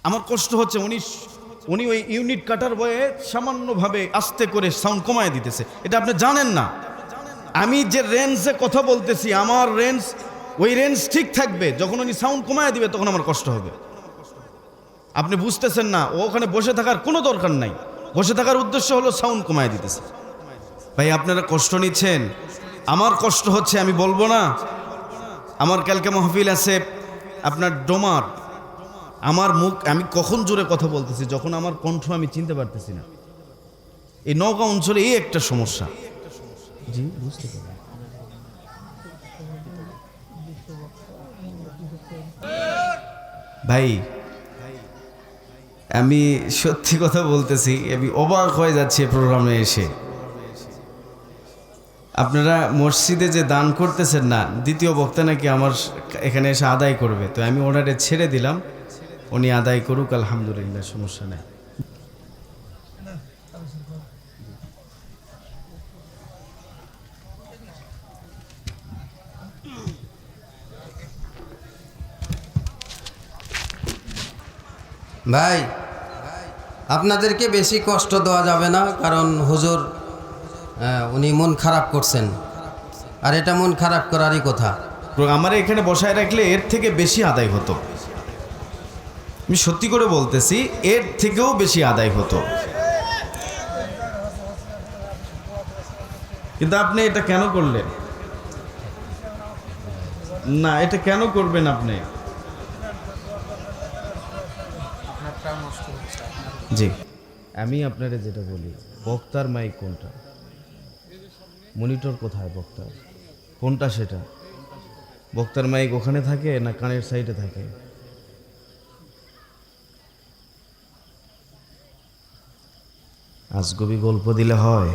আমার কষ্ট হচ্ছে উনি ওই ইউনিট কাটার বয়ে সামান্যভাবে আস্তে করে সাউন্ড কমায় দিতেছে। এটা আপনি জানেন না। আমি যে রেঞ্জে কথা বলতেছি আমার রেঞ্জ ওই রেঞ্জ ঠিক থাকবে, যখন উনি সাউন্ড কমায় দিবে তখন আমার কষ্ট হবে। আপনি বুঝতেছেন না, ও ওখানে বসে থাকার কোনো দরকার নাই, বসে থাকার উদ্দেশ্য হলো সাউন্ড কমায় দিতেছে। ভাই আপনারা কষ্ট নিচ্ছেন, আমার কষ্ট হচ্ছে, আমি বলবো না। আমার কালকে মাহফিল আছে আপনার ডোমার, আমার মুখ, আমি কখন জোরে কথা বলতেছি যখন আমার কণ্ঠ আমি চিনতে পারতেছি না। এই নওগাঁ অঞ্চলে এই একটা সমস্যা। জি বুঝতে পারি ভাই, আমি সত্যি কথা বলতেছি, আমি অবাক হয়ে যাচ্ছি প্রোগ্রামে এসে। আপনারা মসজিদে যে দান করতেছেন না, দ্বিতীয় বক্তা নাকি আমার এখানে এসে আদায় করবে, তো আমি ওনারে ছেড়ে দিলাম, উনি আদায় করুক, আলহামদুলিল্লাহ, সমস্যা নেই। ভাই, আপনাদেরকে বেশি কষ্ট দেওয়া যাবে না, কারণ হুজুর উনি মন খারাপ করছেন, আর এটা মন খারাপ করারই কথা। আমার এখানে বসায় রাখলে এর থেকে বেশি আদায় হতো, আমি সত্যি করে বলতেছি, এর থেকেও বেশি আদায় হতো। কিন্তু আপনি এটা কেন করলেন? না, এটা কেন করবেন আপনি? জি, আমি আপনারা যেটা বলি, বক্তার মাইক কোনটা, মনিটর কোথায়, বক্তার কোনটা, সেটা বক্তার মাইক ওখানে থাকে না কানের সাইডে থাকে? আজগবি গল্প দিলে হয়?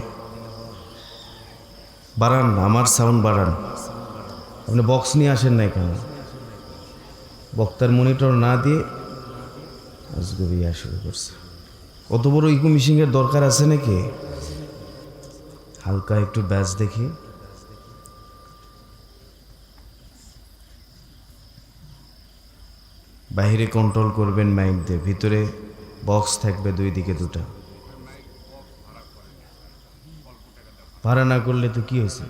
বাড়ান, আমার সাউন্ড বাড়ান। আপনি বক্স নিয়ে আসেন না কেন? বক্তার মনিটর না দিয়ে আজগবি শুরু করছে। অত বড় ইকো মিশিংয়ের দরকার আছে নাকি? হালকা একটু ব্যাচ দেখি। বাইরে কন্ট্রোল করবেন মাইক দিয়ে, ভিতরে বক্স থাকবে দুই দিকে দুটা। ভাড়া না করলে তো কি হয়েছে?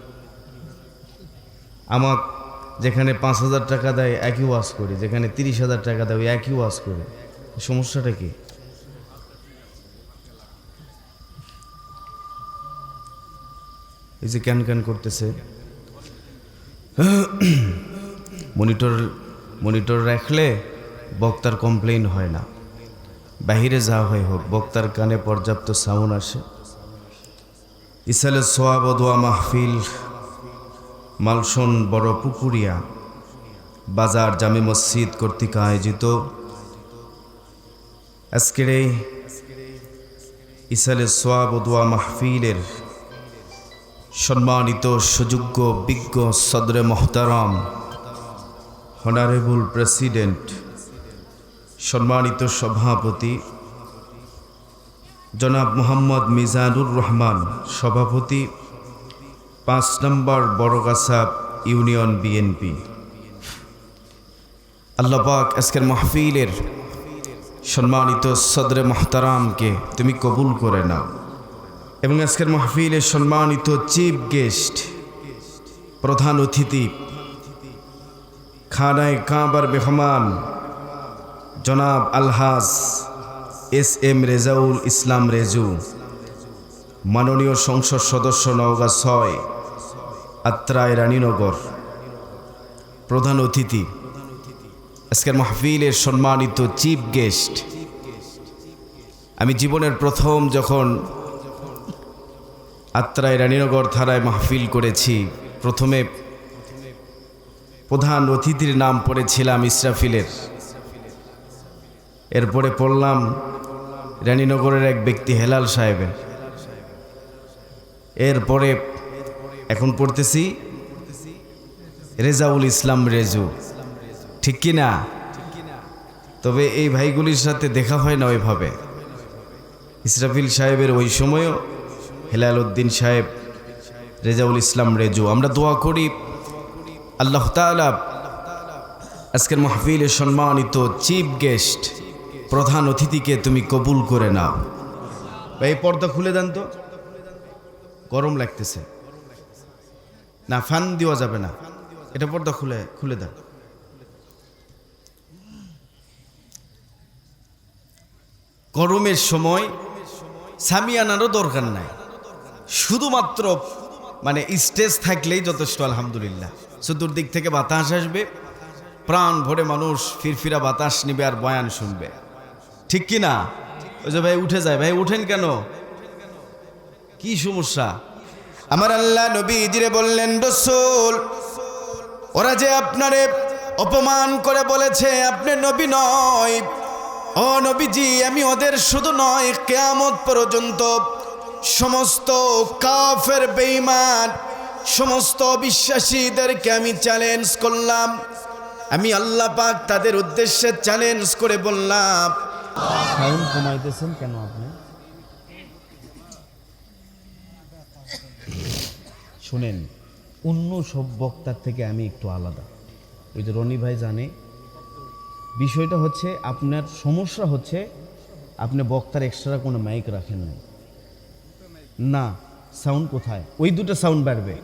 আমার যেখানে 5,000 টাকা দেয় একই ওয়াজ করি, যেখানে 30,000 টাকা দেয় ওই একই ওয়াজ করি, সমস্যাটা কি? এই যে ক্যান ক্যান করতেছে, মনিটর রাখলে বক্তার কমপ্লেইন হয় না। বাহিরে যা হয় হোক, বক্তার কানে পর্যাপ্ত সাউন্ড আসে। ইসালে সোয়াব দোয়া মাহফিল, মালসন বড় পুকুরিয়া বাজার জামে মসজিদ কর্তৃক আয়োজিত আজকের এই ইসালে সোয়াব দোয়া মাহফিলের সম্মানিত সুযোগ্য বিজ্ঞ সদরে মোহতারাম, অনারেবল প্রেসিডেন্ট, সম্মানিত সভাপতি জনাব মোহাম্মদ মিজানুর রহমান, সভাপতি 5 নম্বর বড়গাছা ইউনিয়ন বিএনপি। আল্লাহ পাক আজকের মাহফিলের সম্মানিত সদরে মোহতারামকে তুমি কবুল করে নাও, এবং আজকের মাহফিলের সম্মানিত চিফ গেস্ট, প্রধান অতিথি, খানায় কাবার মেহমান জনাব আলহাজ SM রেজাউল ইসলাম রেজু, মাননীয় সংসদ সদস্য নওগাঁ 6 আত্রাই রানীনগর, প্রধান অতিথি, আজকের মাহফিলের সম্মানিত চিফ গেস্ট। আমি জীবনের প্রথম যখন আত্রাই রানীনগর থানায় মাহফিল করেছি, প্রথমে প্রধান অতিথির নাম পড়েছিলাম ইসরাফিলের, এরপরে পড়লাম রানীনগরের এক ব্যক্তি হেলাল সাহেবের, এরপরে এখন পড়তেছি রেজাউল ইসলাম রেজু, ঠিক কি না? তবে এই ভাইগুলির সাথে দেখা হয় না ওইভাবে। ইসরাফিল সাহেবের ওই সময়ও, হেলাল উদ্দিন সাহেব, রেজাউল ইসলাম রেজু। আমরা দোয়া করি আল্লাহ তাআলা আজকের মাহফিলের সম্মানিত চিফ গেস্ট প্রধান অতিথিকে তুমি কবুল করে নাও। ভাই এই পর্দা খুলে দেন তো, গরম লাগতেছে না, ফ্যান দেওয়া যাবে না, এটা পর্দা খুলে দেন। গরমের সময় সামিয়ানারও দরকার নাই, শুধুমাত্র মানে স্টেজ থাকলেই যথেষ্ট। আলহামদুলিল্লাহ, চতুর্দিক থেকে বাতাস আসবে, প্রাণ ভরে মানুষ ফিরফিরা বাতাস নিবে আর বয়ান শুনবে, ঠিক কি না? ওই যে ভাই উঠে যায়, ভাই উঠেন কেন, কি সমস্যা? আমার আল্লাহ নবীজিরে বললেন, রাসূল ওরা যে আপনারে অপমান করে বলেছে আপনি নবী নয়, ও নবীজি আমি ওদের শুধু নয় কিয়ামত পর্যন্ত সমস্ত কাফের বেঈমান সমস্ত বিশ্বাসীদেরকে আমি চ্যালেঞ্জ করলাম। আমি আল্লাহ পাক তাদের উদ্দেশ্যে চ্যালেঞ্জ করে বললাম, সাউন্ড কমাইতেছেন কেন আপনি? শুনেন, অন্য সব বক্তার থেকে আমি একটু আলাদা। ওই যে রনি ভাই জানে, বিষয়টা হচ্ছে আপনার সমস্যা হচ্ছে আপনি বক্তার এক্সট্রা কোনো মাইক রাখেন না। সাউন্ড কোথায়? ওই দুটো সাউন্ড বাড়বে,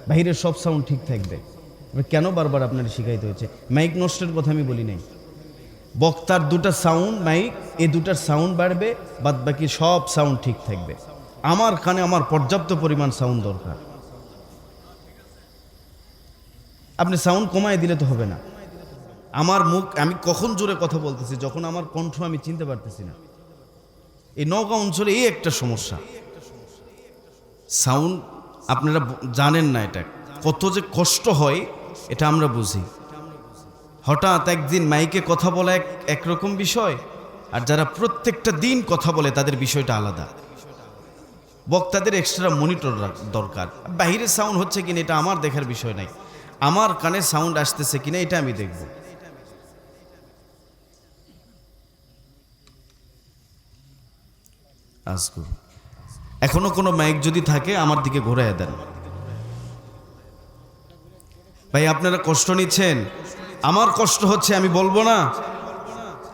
বাইরের সব সাউন্ড ঠিক থাকবে। কেন বারবার আপনার শিখাইতে হচ্ছে? মাইক নষ্টের কথা আমি বলি নাই, বক্তার দুটা সাউন্ড মাইক, এই দুটার সাউন্ড বাড়বে, বাদ বাকি সব সাউন্ড ঠিক থাকবে। আমার কানে আমার পর্যাপ্ত পরিমাণ সাউন্ড দরকার, আপনি সাউন্ড কমায় দিলে তো হবে না। আমার মুখ, আমি কখন জোরে কথা বলতেছি যখন আমার কণ্ঠ আমি চিনতে পারতেছি না। এই নওগাঁ অঞ্চলে এই একটা সমস্যা, সাউন্ড আপনারা জানেন না, এটা কত যে কষ্ট হয় এটা আমরা বুঝি। হঠাৎ একদিন মাইকে কথা বলা একরকম বিষয়, আর যারা প্রত্যেকটা দিন কথা বলে তাদের বিষয়টা আলাদা। বক্তাদের এক্সট্রা মনিটর দরকার। বাইরে সাউন্ড হচ্ছে কিনা এটা আমার দেখার বিষয় নাই, আমার কানে সাউন্ড আসতেছে কিনা এটা আমি দেখব। এখনো কোনো মাইক যদি থাকে আমার দিকে ঘুরাইয়া দেন। ভাই আপনারা কষ্ট নিচ্ছেন, আমার কষ্ট হচ্ছে, আমি বলবো না।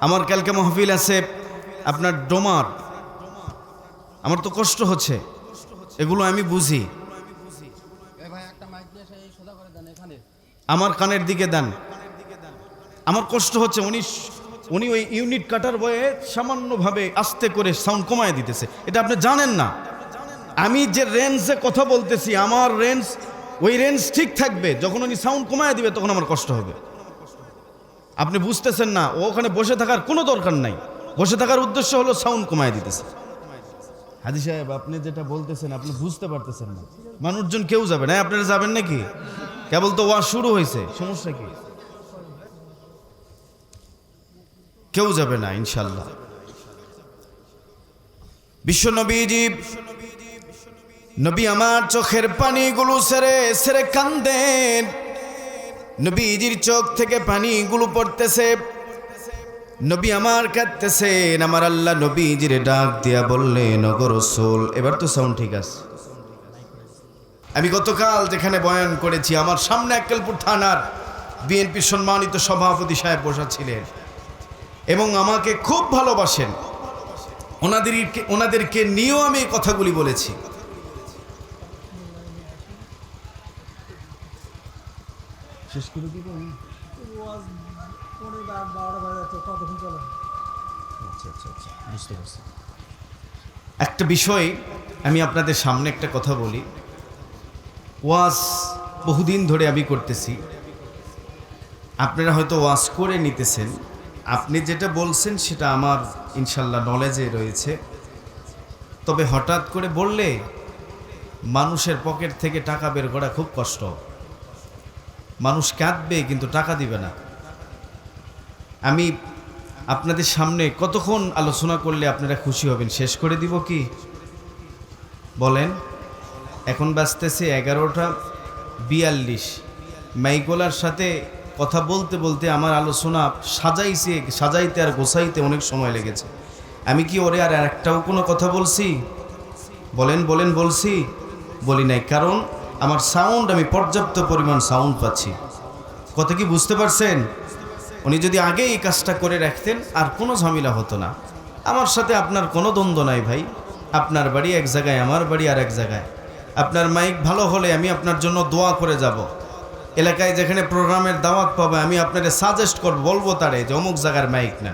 আমার কালকে মাহফিল আছে আপনার ডোমার, আমার তো কষ্ট হচ্ছে, এগুলো আমি বুঝি। আমার কানের দিকে দেন, আমার কষ্ট হচ্ছে। উনি ওই ইউনিট কাটার বয়ে সামান্যভাবে আস্তে করে সাউন্ড কমায় দিতেছে, এটা আপনি জানেন না। আমি যে রেঞ্জে কথা বলতেছি আমার রেঞ্জ, ওই রেঞ্জ ঠিক থাকবে, যখন উনি সাউন্ড কমায় দিবে তখন আমার কষ্ট হবে। আপনি বুঝতেছেন না, ওখানে বসে থাকার কোনো দরকার নাই, বসে থাকার উদ্দেশ্য হলো সাউন্ড কমায় দিতেছে। হাজি সাহেব আপনি যেটা বলতেছেন আপনি বুঝতে পারতেছেন না, মানুষজন কেউ যাবে না, আপনারা যাবেন নাকি? কেবল তো ওয়াজ শুরু হয়েছে, সমস্যা কি? কেউ যাবে না ইনশাল্লাহ। বিশ্ব নবীজি, নবী আমার চোখের পানিগুলো সেরে সেরে কান্দেন, নবীজির চোখ থেকে পানিগুলো পড়তেছে, নবী আমার কাঁদতেছেন। আমার আল্লাহ নবীজির ডাক দিয়া বললেন, ওগো রাসূল, এবার তো সাউন্ড ঠিক আছে। আমি গতকাল যেখানে বয়ান করেছি, আমার সামনে আক্কেলপুর থানার বিএনপির সম্মানিত সভাপতি সাহেব বসা ছিলেন এবং আমাকে খুব ভালোবাসেন, ওনাদেরকে নিয়েও আমি এই কথাগুলি বলেছি। শেষ করে দিব আমি। আচ্ছা, বুঝতে পারছি। একটা বিষয় আমি আপনাদের সামনে একটা কথা বলি, ওয়াজ বহুদিন ধরে আমি করতেছি, আপনারা হয়তো ওয়াজ করে নিতেছেন, আপনি যেটা বলছেন সেটা আমার ইনশাল্লাহ নলেজে রয়েছে, তবে হঠাৎ করে বললে মানুষের পকেট থেকে টাকা বের করা খুব কষ্ট। মানুষ কাঁদবে কিন্তু টাকা দিবে না। আমি আপনাদের সামনে কতক্ষণ আলোচনা করলে আপনারা খুশি হবেন? শেষ করে দিব কি বলেন? এখন বাজতেছে 11:42। মাইকোলার সাথে কথা বলতে বলতে আমার আলোচনা সাজাইতে আর গোছাইতে অনেক সময় লেগেছে। আমি কি ওরে আর একটাও কোনো কথা বলছি? বলেন বলছি? বলি নাই, কারণ আমার সাউন্ড, আমি পর্যাপ্ত পরিমাণ সাউন্ড পাচ্ছি। কথা কি বুঝতে পারছেন? উনি যদি আগে এই কাজটা করে রাখতেন আর কোনো ঝামেলা হতো না। আমার সাথে আপনার কোনো দ্বন্দ্ব নাই ভাই। আপনার বাড়ি এক জায়গায়, আমার বাড়ি আর এক জায়গায়। আপনার মাইক ভালো হলে আমি আপনার জন্য দোয়া করে যাব। এলাকায় যেখানে প্রোগ্রামের দাওয়াত পাবে আমি আপনাকে সাজেস্ট করব, বলবো তারে যে অমুক জায়গার মাইক না।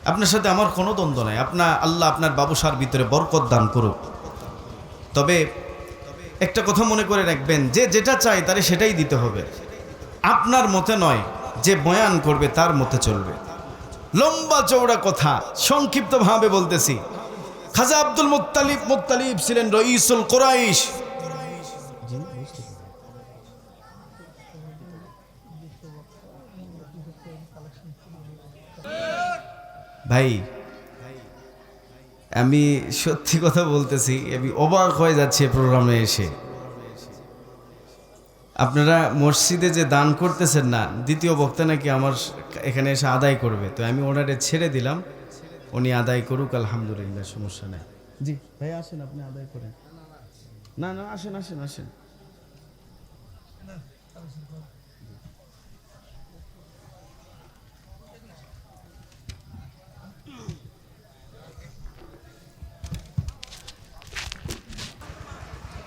আপনার সাথে আমার কোনো দ্বন্দ্ব নাই। আল্লাহ আপনার বাবুসার ভিতরে বরকত দান করুক। তবে একটা কথা মনে করে রাখবেন, যে যেটা চায় তারে সেটাই দিতে হবে। আপনার মতে নয়, যে বয়ান করবে তার মতে চলবে। লম্বা চৌড়া কথা সংক্ষিপ্তভাবে বলতেছি। খাজা আব্দুল মুত্তালিব ছিলেন রঈসুল কুরাইশ। ভাই আমি সত্যি কথা বলতেছি, আমি অবাক হয়ে যাচ্ছি প্রোগ্রামে এসে। আপনারা মসজিদে যে দান করতেছেন না, দ্বিতীয় বক্তা নাকি আমার এখানে এসে আদায় করবে, তো আমি ওনারে ছেড়ে দিলাম, উনি আদায় করুক, আলহামদুলিল্লাহ, সমস্যা নেই। জি ভাই আসেন, আপনি আদায় করেন। না না, আসেন আসেন আসেন।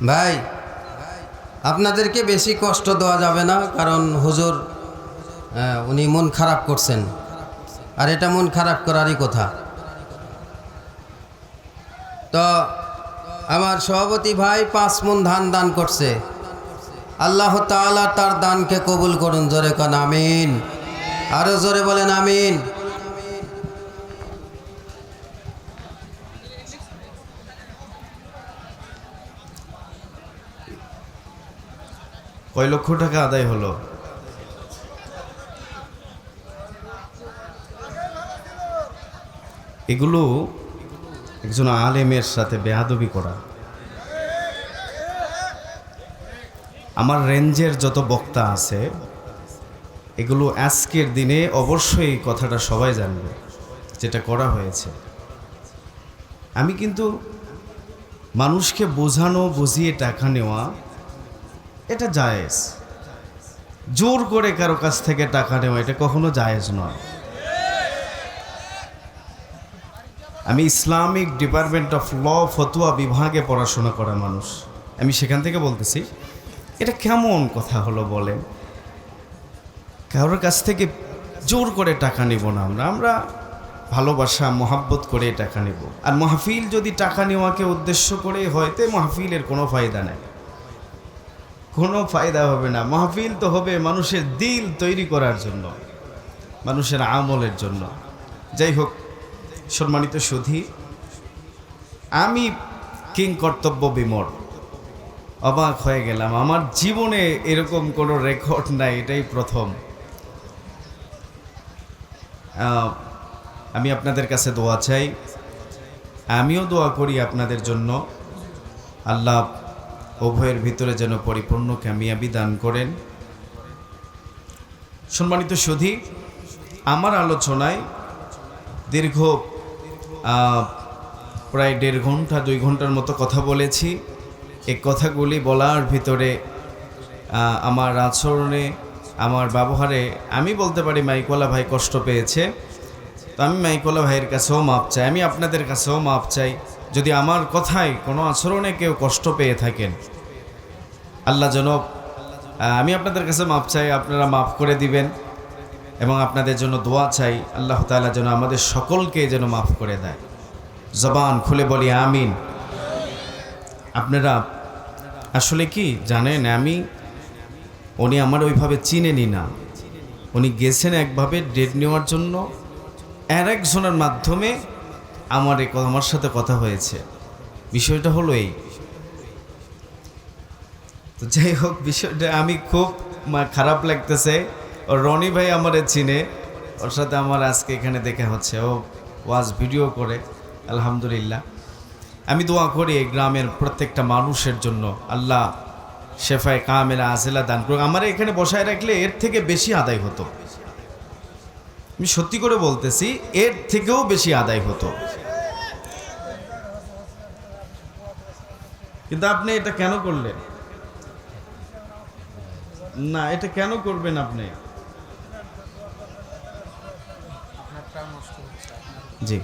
ভাই, আপনাদেরকে বেশি কষ্ট দেওয়া যাবে না, কারণ হুজুর উনি মন খারাপ করছেন, আর এটা মন খারাপ করারই কথা। তো আমার সভাপতি ভাই 5 মণ ধান দান করছে। আল্লাহ তাআলা তার দানকে কবুল করুন। জোরে কোন আমিন। আরো জোরে বলেন আমিন। কয় লক্ষ টাকা আদায় হলো? এগুলো একজন আলেমের সাথে বেয়াদবি করা। আমার রেঞ্জের যত বক্তা আছে, এগুলো আজকের দিনে অবশ্যই এই কথাটা সবাই জানবে যেটা করা হয়েছে। আমি কিন্তু মানুষকে বোঝানো, বুঝিয়ে টাকা নেওয়া এটা জায়েজ। জোর করে কারো কাছ থেকে টাকা নেওয়া এটা কখনো জায়েজ নয়। আমি ইসলামিক ডিপার্টমেন্ট অফ ল ফতুয়া বিভাগে পড়াশোনা করা মানুষ, আমি সেখান থেকে বলতেছি, এটা কেমন কথা হলো বলেন? কারোর কাছ থেকে জোর করে টাকা নিব না। আমরা ভালোবাসা মহাব্বত করে টাকা নেব। আর মাহফিল যদি টাকা নেওয়াকে উদ্দেশ্য করে হয়, তো মাহফিলের কোনো ফায়দা নেই, কোনো ফায়দা হবে না। মাহফিল তো হবে মানুষের দিল তৈরি করার জন্য, মানুষের আমলের জন্য। যাই হোক, সম্মানিত সুধী, আমি কিং কর্তব্য বিমর, অবাক হয়ে গেলাম। আমার জীবনে এরকম কোনো রেকর্ড নাই, এটাই প্রথম। আমি আপনাদের কাছে দোয়া চাই, আমিও দোয়া করি আপনাদের জন্য। আল্লাহ উভয়ের ভিতরে যেন পরিপূর্ণ কামিয়াবি দান করেন। সম্মানিত সুধী, আমার আলোচনায় দীর্ঘ প্রায় 1.5 ঘন্টা 2 ঘন্টার মতো কথা বলেছি। এই কথাগুলি বলার ভিতরে আমার আচরণে, আমার ব্যবহারে আমি বলতে পারি মাইকওয়ালা ভাই কষ্ট পেয়েছে। তো আমি মাইকওয়ালা ভাইয়ের কাছেও মাপ চাই, আমি আপনাদের কাছেও মাপ চাই। যদি আমার কথায় কোনো আচরণে কেউ কষ্ট পেয়ে থাকেন, আল্লাহ যেন, আমি আপনাদের কাছে মাপ চাই, আপনারা মাফ করে দিবেন। এবং আপনাদের জন্য দোয়া চাই, আল্লাহ তাআলা যেন আমাদের সকলকে যেন মাফ করে দেয়। জবান খুলে বলি আমিন। আপনারা আসলে কি জানেন, উনি আমার ওইভাবে চিনেনি না। উনি গেছেন একভাবে ডেট নেওয়ার জন্য, আর একজনের মাধ্যমে আমার সাথে কথা হয়েছে। বিষয়টা হলো এই। তো যাই হোক, বিষয়টা আমি খুব খারাপ লাগতেছে। রনি ভাই আমারে চিনে, ওর সাথে আমার আজকে এখানে দেখা হচ্ছে, ও ওয়াজ ভিডিও করে, আলহামদুলিল্লাহ। আমি দোয়া করি এই গ্রামের প্রত্যেকটা মানুষের জন্য, আল্লাহ শেফায়ে কামেলা আজিলা দান করুক। আমার এখানে বসায় রাখলে এর থেকে বেশি আদায় হতো, আমি সত্যি করে বলতেছি, এর থেকেও বেশি আদায় হতো। কিন্তু আপনি এটা কেন করলেন? না, এটা কেন করবেন আপনি? জি